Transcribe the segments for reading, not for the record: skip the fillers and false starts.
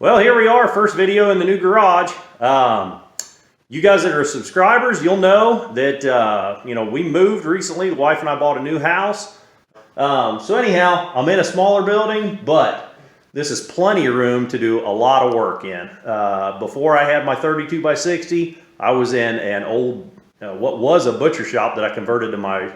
Well, here we are, first video in the new garage. You guys that are subscribers, you'll know that we moved recently. The wife and I bought a new house. So anyhow, I'm in a smaller building, but this is plenty of room to do a lot of work in. Before I had my 32 by 60, I was in an old, what was a butcher shop that I converted to my,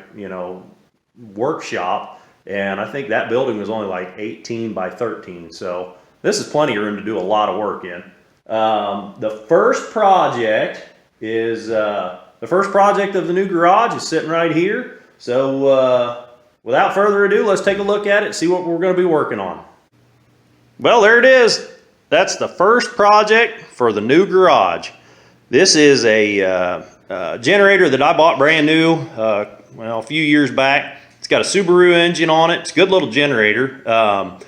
workshop. And I think that building was only like 18 by 13. So this is plenty of room to do a lot of work in. The first project is, the first project of the new garage is sitting right here. So without further ado, let's take a look at it, see what we're going to be working on. Well, there it is. That's the first project for the new garage. This is a generator that I bought brand new, a few years back. It's got a Subaru engine on it. It's a good little generator.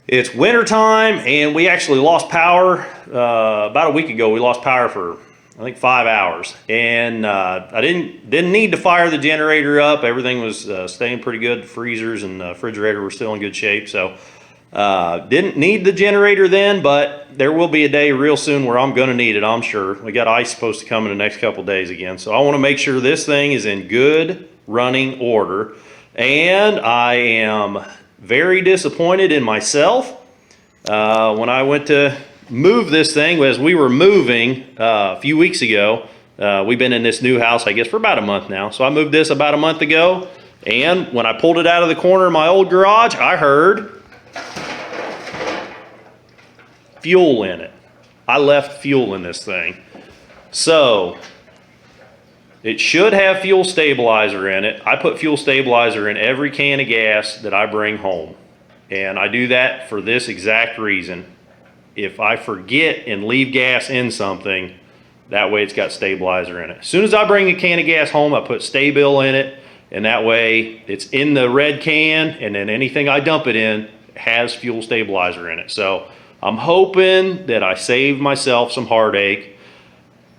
It's winter time and we actually lost power about a week ago. We lost power for I think 5 hours, and I didn't need to fire the generator up. Everything was staying pretty good. The freezers and the refrigerator were still in good shape, so didn't need the generator then, but there will be a day real soon where I'm going to need it, I'm sure. We got ice supposed to come in the next couple days again, so I want to make sure this thing is in good running order. And I am very disappointed in myself. When I went to move this thing, as we were moving a few weeks ago, we've been in this new house, I guess, for about a month now. So I moved this about a month ago, and when I pulled it out of the corner of my old garage, I heard fuel in it. I left fuel in this thing. So it should have fuel stabilizer in it. I put fuel stabilizer in every can of gas that I bring home. And I do that for this exact reason. If I forget and leave gas in something, that way it's got stabilizer in it. As soon as I bring a can of gas home, I put Sta-Bil in it, and that way it's in the red can, and then anything I dump it in has fuel stabilizer in it. So I'm hoping that I saved myself some heartache,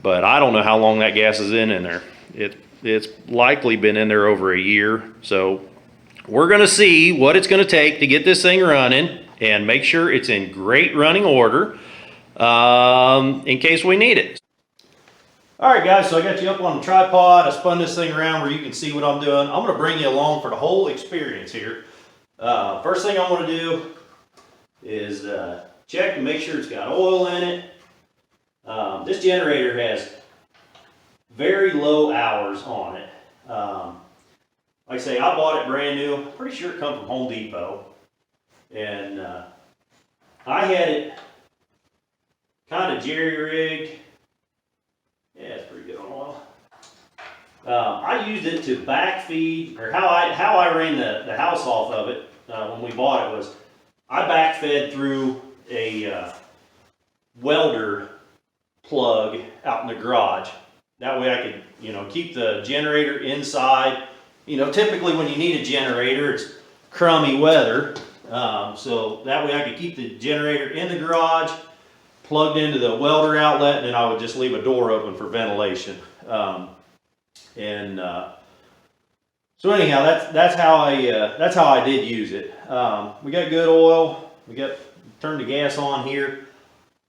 but I don't know how long that gas is in there. It's likely been in there over a year, so we're going to see what it's going to take to get this thing running and make sure it's in great running order in case we need it. All right, guys, so I got you up on the tripod. I spun this thing around where you can see what I'm doing. I'm going to bring you along for the whole experience here. First thing I want to do is check to make sure it's got oil in it. This generator has very low hours on it. Like I say, I bought it brand new. I'm pretty sure it comes from Home Depot. And I had it kind of jerry-rigged. Yeah, it's pretty good on oil. I used it to backfeed, or how I ran the house off of it when we bought it was I backfed through a welder plug out in the garage. That way I could, keep the generator inside. Typically when you need a generator, it's crummy weather. So that way I could keep the generator in the garage, plugged into the welder outlet, and then I would just leave a door open for ventilation. So anyhow, that's how I did use it. We got good oil. Turned the gas on here.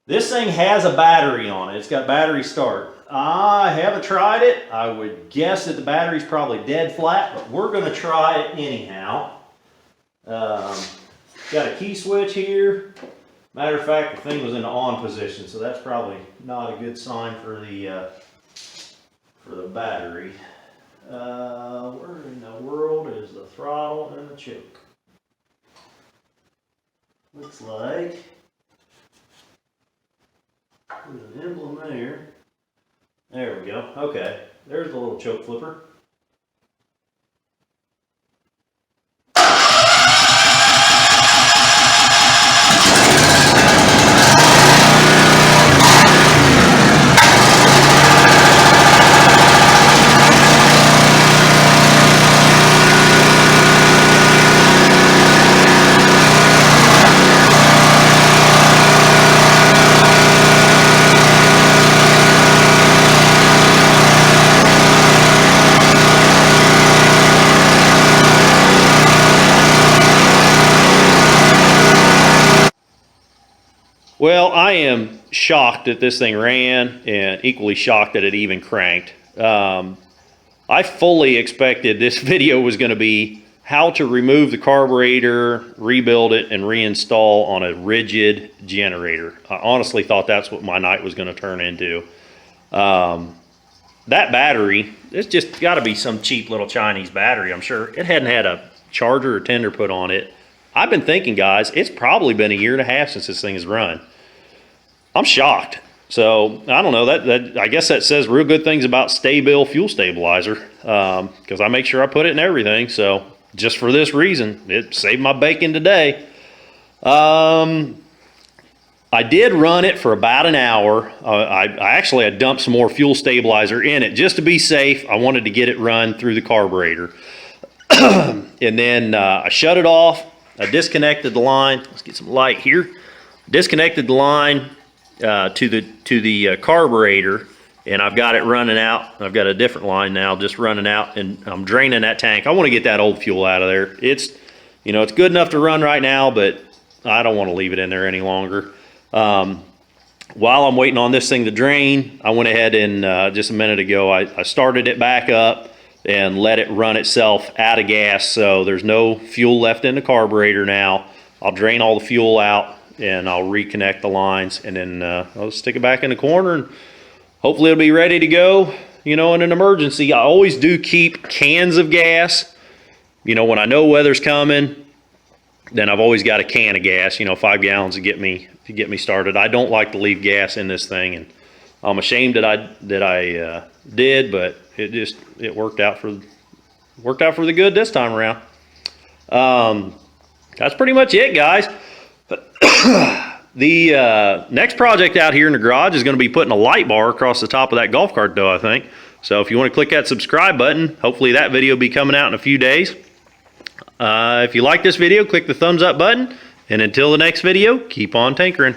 This thing has a battery on it. It's got battery start. I haven't tried it. I would guess that the battery's probably dead flat, but we're going to try it anyhow. Got a key switch here. Matter of fact, the thing was in the on position, so that's probably not a good sign for the battery. Where in the world is the throttle and the choke? Looks like there's an emblem there. There we go. Okay, there's the little choke flipper. Well, I am shocked that this thing ran and equally shocked that it even cranked. I fully expected this video was going to be how to remove the carburetor, rebuild it, and reinstall on a rigid generator. I honestly thought that's what my night was going to turn into. That battery, it's just got to be some cheap little Chinese battery, I'm sure. It hadn't had a charger or tender put on it. I've been thinking, guys, it's probably been a year and a half since this thing has run. I'm shocked. So I don't know, that I guess that says real good things about Sta-Bil fuel stabilizer, because I make sure I put it in everything. So just for this reason, it saved my bacon today. I did run it for about an hour. I actually had dumped some more fuel stabilizer in it just to be safe. I wanted to get it run through the carburetor. And then I shut it off. I disconnected the line. Let's get some light here. Disconnected the line to the carburetor, and I've got it running out. I've got a different line now just running out, and I'm draining that tank. I want to get that old fuel out of there. It's, you know, it's good enough to run right now, but I don't want to leave it in there any longer. While I'm waiting on this thing to drain, I went ahead and just a minute ago, I started it back up and let it run itself out of gas, so there's no fuel left in the carburetor now. I'll drain all the fuel out and I'll reconnect the lines, and then I'll stick it back in the corner, and hopefully it'll be ready to go, you know, in an emergency. I always do keep cans of gas. You know, when I know weather's coming, then I've always got a can of gas, you know, 5 gallons to get me started. I don't like to leave gas in this thing, and I'm ashamed that I did, but it worked out for the good this time around. That's pretty much it, guys. The next project out here in the garage is going to be putting a light bar across the top of that golf cart, though, I think. So if you want to click that subscribe button, hopefully that video will be coming out in a few days. If you like this video, click the thumbs up button. And until the next video, keep on tinkering.